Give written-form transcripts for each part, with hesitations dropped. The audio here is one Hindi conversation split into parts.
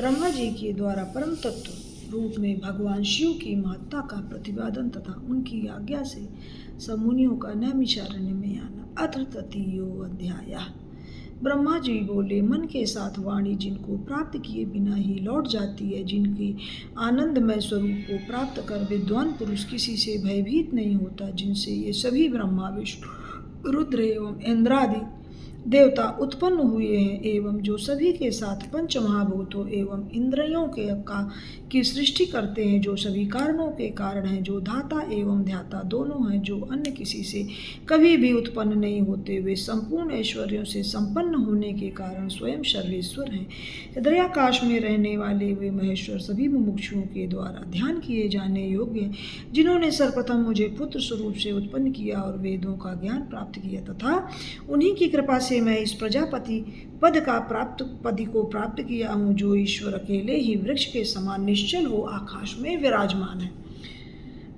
ब्रह्मा जी के द्वारा परम तत्व रूप में भगवान शिव की महत्ता का प्रतिपादन तथा उनकी आज्ञा से सब मुनियों का नैमिषारण्य में आना। अथ तृतीयो अध्याय। ब्रह्मा जी बोले, मन के साथ वाणी जिनको प्राप्त किए बिना ही लौट जाती है, जिनकी आनंदमय स्वरूप को प्राप्त कर विद्वान पुरुष किसी से भयभीत नहीं होता, जिनसे ये सभी ब्रह्मा विष्णु रुद्र एवं इंद्रादि देवता उत्पन्न हुए हैं, एवं जो सभी के साथ पंच महाभूतों एवं इंद्रियों की सृष्टि करते हैं, जो सभी कारणों के कारण हैं, जो धाता एवं ध्याता दोनों हैं, जो अन्य किसी से कभी भी उत्पन्न नहीं होते, वे संपूर्ण ऐश्वर्यों से संपन्न होने के कारण स्वयं सर्वेश्वर हैं। हृदयाकाश में रहने वाले वे महेश्वर सभी मुमुक्षुओं के द्वारा ध्यान किए जाने योग्य हैं, जिन्होंने सर्वप्रथम मुझे पुत्र स्वरूप से उत्पन्न किया और वेदों का ज्ञान प्राप्त किया, तथा उन्हीं की कृपा से मैं इस प्रजापति पद को प्राप्त किया हूँ, जो ईश्वर अकेले ही वृक्ष के समान निश्चल हो आकाश में विराजमान है।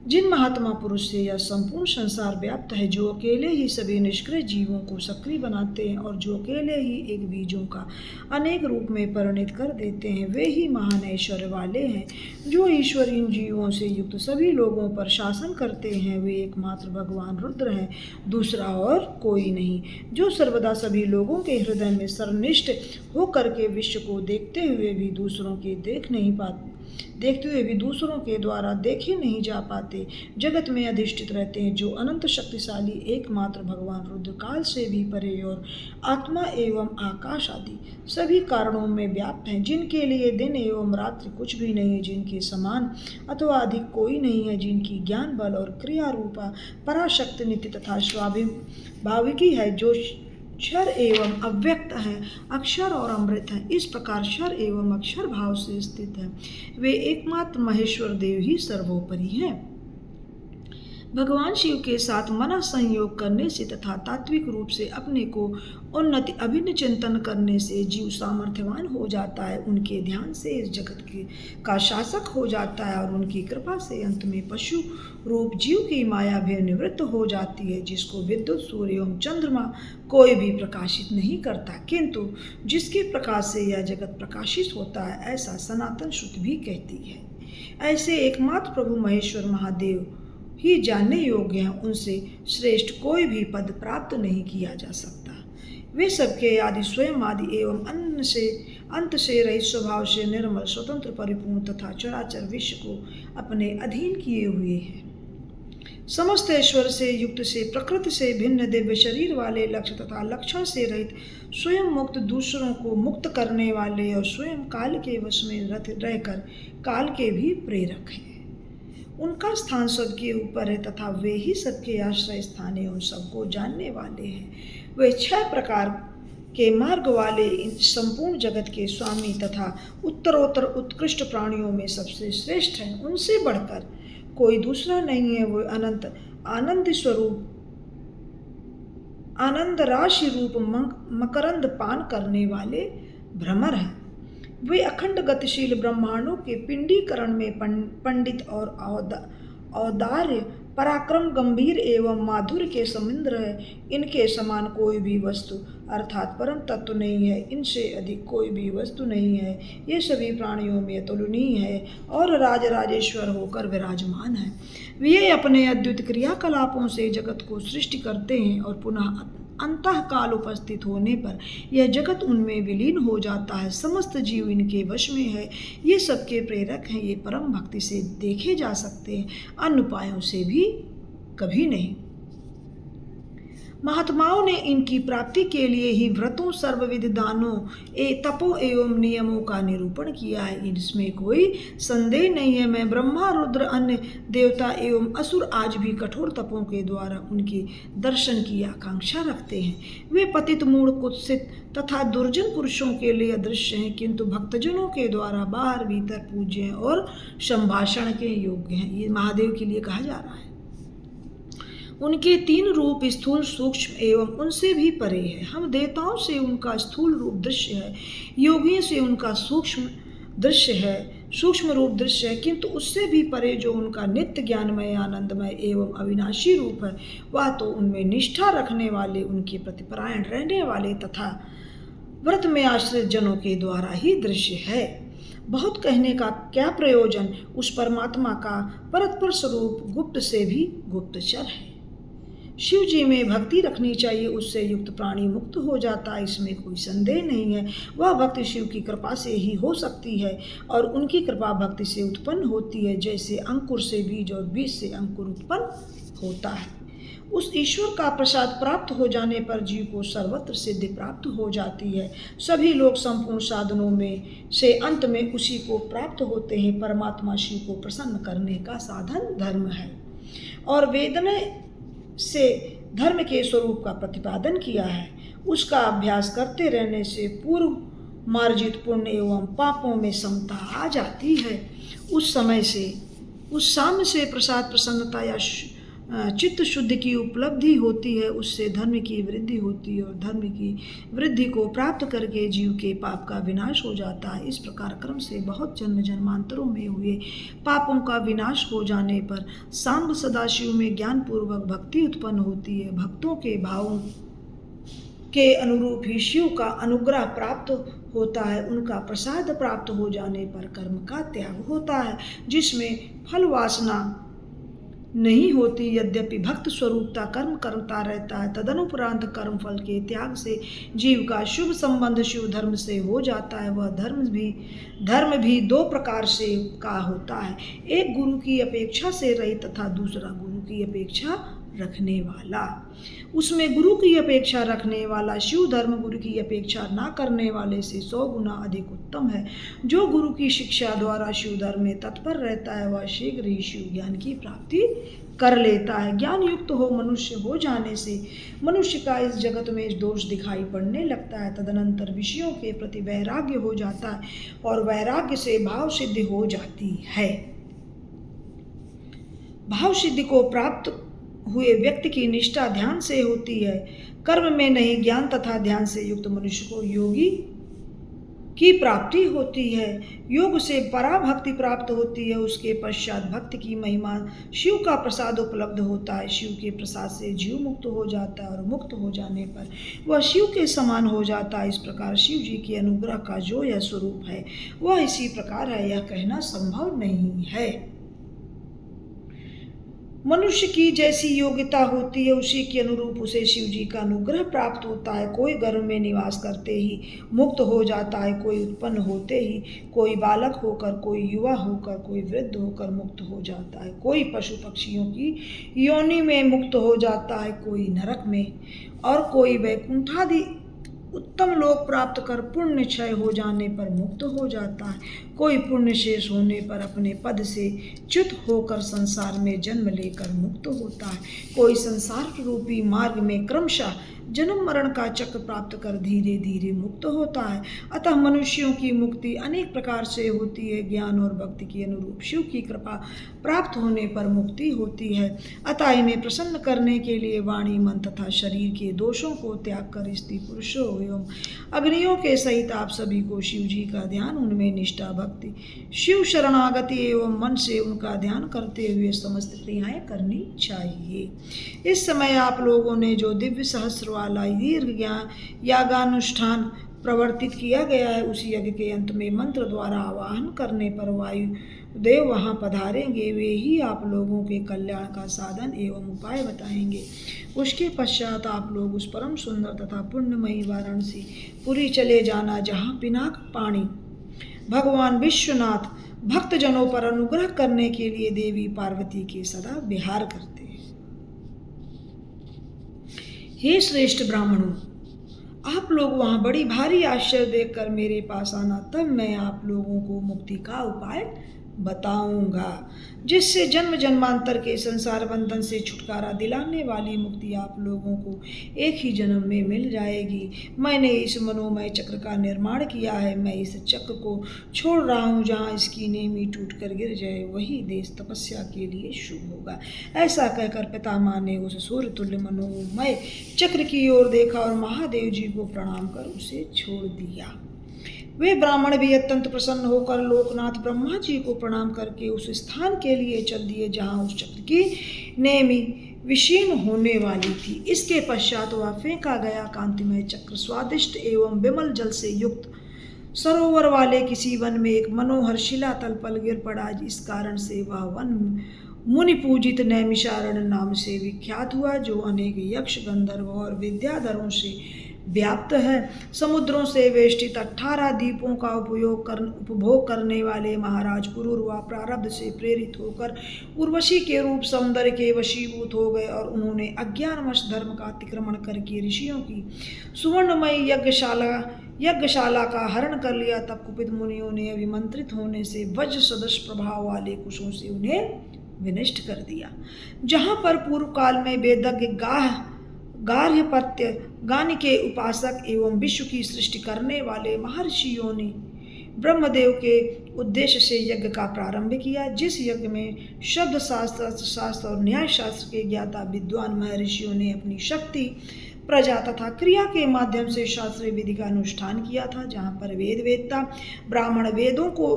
जिन महात्मा पुरुष से यह संपूर्ण संसार व्याप्त है, जो अकेले ही सभी निष्क्रिय जीवों को सक्रिय बनाते हैं और जो अकेले ही एक बीजों का अनेक रूप में परिणित कर देते हैं, वे ही महान ऐश्वर्य वाले हैं। जो ईश्वर इन जीवों से युक्त सभी लोगों पर शासन करते हैं, वे एकमात्र भगवान रुद्र हैं, दूसरा और कोई नहीं। जो सर्वदा सभी लोगों के हृदय में सर्वनिष्ठ होकर के विश्व को देखते हुए भी दूसरों के द्वारा देखे नहीं जा पाते, जगत में अधिष्ठित रहते हैं, जो अनंत शक्तिशाली एकमात्र भगवान रुद्र काल से भी परे और आत्मा एवं आकाश आदि सभी कारणों में व्याप्त हैं, जिनके लिए दिन एवं रात्रि कुछ भी नहीं है, जिनके समान अथवा अधिक कोई नहीं है, जिनकी ज्ञान बल और क्रिया रूपा पराशक्ति नित्य तथा स्वाभाविकी है, जो क्षर एवं अव्यक्त है, अक्षर और अमृत है। इस प्रकार क्षर एवं अक्षर भाव से स्थित है, वे एकमात्र महेश्वर देव ही सर्वोपरि हैं। भगवान शिव के साथ मन संयोग करने से तथा तात्विक रूप से अपने को उन्नति अभिन्न चिंतन करने से जीव सामर्थ्यवान हो जाता है, उनके ध्यान से इस जगत का शासक हो जाता है और उनकी कृपा से अंत में पशु रूप जीव की माया भी निवृत्त हो जाती है, जिसको विद्युत सूर्य एवं चंद्रमा कोई भी प्रकाशित नहीं करता, किंतु जिसके प्रकाश से यह जगत प्रकाशित होता है, ऐसा सनातन श्रुति भी कहती है। ऐसे एकमात्र प्रभु महेश्वर महादेव ही जानने योग्य हैं, उनसे श्रेष्ठ कोई भी पद प्राप्त नहीं किया जा सकता। वे सबके आदि स्वयं आदि एवं अंत से रहित स्वभाव से निर्मल स्वतंत्र परिपूर्ण तथा चराचर विश्व को अपने अधीन किए हुए हैं। समस्त ऐश्वर्य से युक्त से प्रकृति से भिन्न दिव्य शरीर वाले लक्ष्य तथा लक्षण से रहित स्वयं मुक्त दूसरों को मुक्त करने वाले और स्वयं काल के वश में रहकर काल के भी प्रेरक हैं। उनका स्थान सबके ऊपर है तथा वे ही सबके आश्रय स्थान एवं सबको जानने वाले हैं। वे 6 प्रकार के मार्ग वाले इन संपूर्ण जगत के स्वामी तथा उत्तरोत्तर उत्कृष्ट प्राणियों में सबसे श्रेष्ठ हैं। उनसे बढ़कर कोई दूसरा नहीं है। वे अनंत आनंद स्वरूप आनंद राशि रूप मकरंद पान करने वाले भ्रमर हैं। वे अखंड गतिशील ब्रह्मांडों के पिंडीकरण में पंडित और औदार्य पराक्रम गंभीर एवं माधुर्य के समुद्र है। इनके समान कोई भी वस्तु अर्थात परम तत्व नहीं है, इनसे अधिक कोई भी वस्तु नहीं है। ये सभी प्राणियों में अतुलनीय है और राजराजेश्वर होकर विराजमान है। वे अपने अद्भुत क्रियाकलापों से जगत को सृष्टि करते हैं और पुनः अंतः काल उपस्थित होने पर यह जगत उनमें विलीन हो जाता है। समस्त जीव इनके वश में है। ये सबके प्रेरक हैं। ये परम भक्ति से देखे जा सकते हैं, अन्य उपायों से भी कभी नहीं। महात्माओं ने इनकी प्राप्ति के लिए ही व्रतों सर्वविध दानों तपों एवं नियमों का निरूपण किया है। इसमें कोई संदेह नहीं है। मैं ब्रह्मा रुद्र अन्य देवता एवं असुर आज भी कठोर तपों के द्वारा उनके दर्शन की आकांक्षा रखते हैं। वे पतित मूढ़ कुत्सित तथा दुर्जन पुरुषों के लिए अदृश्य हैं, किंतु भक्तजनों के द्वारा बाहर भीतर पूज्य हैं और संभाषण के योग्य हैं। ये महादेव के लिए कहा जा रहा है। उनके 3 रूप स्थूल सूक्ष्म एवं उनसे भी परे है। हम देवताओं से उनका स्थूल रूप दृश्य है, योगियों से उनका सूक्ष्म रूप दृश्य है, किंतु उससे भी परे जो उनका नित्य ज्ञानमय आनंदमय एवं अविनाशी रूप है, वह तो उनमें निष्ठा रखने वाले, उनके प्रतिपरायण रहने वाले तथा व्रत में आश्रित जनों के द्वारा ही दृश्य है। बहुत कहने का क्या प्रयोजन, उस परमात्मा का परस्पर स्वरूप गुप्त से भी गुप्तचर है। शिव जी में भक्ति रखनी चाहिए, उससे युक्त प्राणी मुक्त हो जाता है, इसमें कोई संदेह नहीं है। वह भक्ति शिव की कृपा से ही हो सकती है और उनकी कृपा भक्ति से उत्पन्न होती है, जैसे अंकुर से बीज और बीज से अंकुर उत्पन्न होता है। उस ईश्वर का प्रसाद प्राप्त हो जाने पर जीव को सर्वत्र सिद्धि प्राप्त हो जाती है। सभी लोग संपूर्ण साधनों में से अंत में उसी को प्राप्त होते हैं। परमात्मा शिव को प्रसन्न करने का साधन धर्म है और वेद ने से धर्म के स्वरूप का प्रतिपादन किया है। उसका अभ्यास करते रहने से पूर्व मार्जित पुण्य एवं पापों में समता आ जाती है। उस साम्य से प्रसाद प्रसन्नता या चित्त शुद्धि की उपलब्धि होती है। उससे धर्म की वृद्धि होती है और धर्म की वृद्धि को प्राप्त करके जीव के पाप का विनाश हो जाता है। इस प्रकार क्रम से बहुत जन्म जन्मांतरों में हुए पापों का विनाश हो जाने पर सांब सदाशिव में ज्ञानपूर्वक भक्ति उत्पन्न होती है। भक्तों के भावों के अनुरूप ही शिव का अनुग्रह प्राप्त होता है। उनका प्रसाद प्राप्त हो जाने पर कर्म का त्याग होता है, जिसमें फल वासना नहीं होती। यद्यपि भक्त स्वरूपता कर्म करता रहता है, तदनुपरांत कर्म फल के त्याग से जीव का शुभ संबंध शिव धर्म से हो जाता है। वह धर्म भी दो प्रकार से का होता है, एक गुरु की अपेक्षा से रहित तथा दूसरा गुरु की अपेक्षा रखने वाला। उसमें गुरु की अपेक्षा रखने वाला शिव धर्म गुरु की अपेक्षा ना करने वाले से 100 गुना अधिक उत्तम है। जो गुरु की शिक्षा द्वारा शिव धर्म में तत्पर रहता है, वह शीघ्र ही शिव ज्ञान की प्राप्ति कर लेता है। ज्ञान युक्त हो मनुष्य हो जाने से मनुष्य का इस जगत में दोष दिखाई पड़ने लगता है। तदनंतर विषयों के प्रति वैराग्य हो जाता है और वैराग्य से भाव सिद्धि हो जाती है। भाव सिद्धि को प्राप्त हुए व्यक्ति की निष्ठा ध्यान से होती है, कर्म में नहीं। ज्ञान तथा ध्यान से युक्त मनुष्य को योगी की प्राप्ति होती है। योग से पराभक्ति प्राप्त होती है। उसके पश्चात भक्ति की महिमा शिव का प्रसाद उपलब्ध होता है। शिव के प्रसाद से जीव मुक्त हो जाता है और मुक्त हो जाने पर वह शिव के समान हो जाता है। इस प्रकार शिव जी के अनुग्रह का जो यह स्वरूप है वह इसी प्रकार है, यह कहना संभव नहीं है। मनुष्य की जैसी योग्यता होती है उसी के अनुरूप उसे शिव जी का अनुग्रह प्राप्त होता है। कोई गर्भ में निवास करते ही मुक्त हो जाता है, कोई उत्पन्न होते ही, कोई बालक होकर, कोई युवा होकर, कोई वृद्ध होकर मुक्त हो जाता है, कोई पशु पक्षियों की योनि में मुक्त हो जाता है, कोई नरक में और कोई वैकुंठादि उत्तम लोक प्राप्त कर पुण्य क्षय हो जाने पर मुक्त हो जाता है। कोई पुण्य शेष होने पर अपने पद से च्युत होकर संसार में जन्म लेकर मुक्त होता है। कोई संसार रूपी मार्ग में क्रमशः जन्म मरण का चक्र प्राप्त कर धीरे धीरे मुक्त होता है। अतः मनुष्यों की मुक्ति अनेक प्रकार से होती है। ज्ञान और भक्ति के अनुरूप शिव की कृपा प्राप्त होने पर मुक्ति होती है। अतः इन्हें प्रसन्न करने के लिए वाणी, मन तथा शरीर के दोषों को त्याग कर स्त्री पुरुषों एवं अग्नियों के सहित आप सभी को शिव जी का ध्यान, उनमें निष्ठा, भक्ति, शिव शरणागति एवं मन से उनका ध्यान करते हुए समस्त क्रियाएं करनी चाहिए। इस समय आप लोगों ने जो दिव्य सहस्र वाला दीर्घ यागानुष्ठान प्रवर्तित किया गया है, उसी यज्ञ के अंत में मंत्र द्वारा आवाहन करने पर वायु देव वहाँ पधारेंगे। वे ही आप लोगों के कल्याण का साधन एवं उपाय बताएंगे। उसके पश्चात आप लोग उस परम सुंदर तथा पुण्यमयी वाराणसी पुरी चले जाना, जहाँ पिनाक पाणी भगवान विश्वनाथ भक्तजनों पर अनुग्रह करने के लिए देवी पार्वती के सदा विहार करते हैं। हे श्रेष्ठ ब्राह्मणों, आप लोग वहाँ बड़ी भारी आश्चर्य देखकर मेरे पास आना, तब मैं आप लोगों को मुक्ति का उपाय बताऊंगा, जिससे जन्म जन्मांतर के संसार बंधन से छुटकारा दिलाने वाली मुक्ति आप लोगों को एक ही जन्म में मिल जाएगी। मैंने इस मनोमय चक्र का निर्माण किया है। मैं इस चक्र को छोड़ रहा हूँ। जहाँ इसकी नेमी टूट कर गिर जाए वही देश तपस्या के लिए शुभ होगा। ऐसा कहकर पितामह ने उस सूर्य तुल्य मनोमय चक्र की ओर देखा और महादेव जी को प्रणाम कर उसे छोड़ दिया। वे ब्राह्मण भी अत्यंत प्रसन्न होकर लोकनाथ ब्रह्मा जी को प्रणाम करके उस स्थान के लिए चल दिए जहाँ उस चक्र की नेमी विशीर्ण होने वाली थी। इसके पश्चात वह फेंका गया कांतिमय चक्र स्वादिष्ट एवं विमल जल से युक्त सरोवर वाले किसी वन में एक मनोहर शिलातल पर गिर पड़ा, इस कारण से वह वन मुनि पूजित नैमिषारण्य नाम से विख्यात हुआ, जो अनेक यक्ष, गंधर्व और विद्याधरों से व्याप्त है। समुद्रों से वेष्टित 18 द्वीपों का उपभोग करने वाले महाराज पुरुरवा प्रारब्ध से प्रेरित होकर उर्वशी के रूप सौंदर्य के वशीभूत हो गए, और उन्होंने अज्ञानवश धर्म का अतिक्रमण करके ऋषियों की सुवर्णमयी यज्ञशाला का हरण कर लिया। तब कुपित मुनियों ने अभिमंत्रित होने से वज्र सदृश प्रभाव वाले कुशों से उन्हें विनष्ट कर दिया। जहाँ पर पूर्व काल में वेदज्ञ गार्हपत्य गान के उपासक एवं विश्व की सृष्टि करने वाले महर्षियों ने ब्रह्मदेव के उद्देश्य से यज्ञ का प्रारंभ किया, जिस यज्ञ में शब्द शास्त्र, अर्थशास्त्र और न्याय शास्त्र के ज्ञाता विद्वान महर्षियों ने अपनी शक्ति, प्रजा तथा क्रिया के माध्यम से शास्त्रीय विधि का अनुष्ठान किया था। जहाँ पर वेदवेत्ता ब्राह्मण वेदों को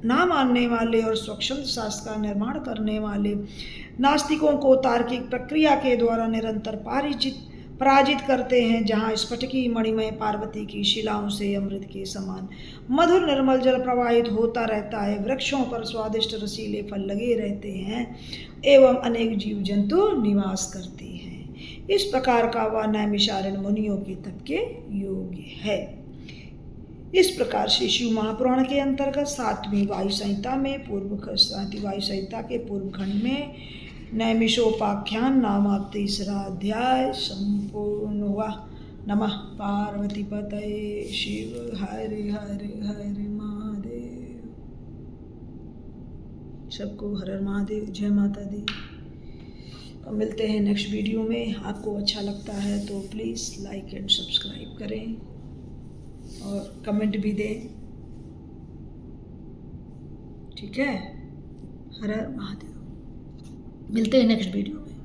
ना मानने वाले और स्वच्छंद शास्त्र का निर्माण करने वाले नास्तिकों को तार्किक प्रक्रिया के द्वारा निरंतर पराजित करते हैं। जहाँ स्फटिकी मणिमय पार्वती की शिलाओं से अमृत के समान मधुर निर्मल जल प्रवाहित होता रहता है, वृक्षों पर स्वादिष्ट रसीले फल लगे रहते हैं एवं अनेक जीव जंतु निवास करते हैं। इस प्रकार का वह नैमिषारण्य मुनियों के तप के योग्य है। इस प्रकार से शिव महापुराण के अंतर्गत 7वीं वायु संहिता के पूर्व खंड में नैमिषोपाख्यान नामक 3रा अध्याय संपूर्ण हुआ। नमः पार्वती पतये शिव हर हर हर महादेव। सबको हर हर महादेव, जय माता दी। और मिलते हैं नेक्स्ट वीडियो में। आपको अच्छा लगता है तो प्लीज़ लाइक एंड सब्सक्राइब करें और कमेंट भी दें। ठीक है, हर हर महादेव। मिलते हैं नेक्स्ट वीडियो में।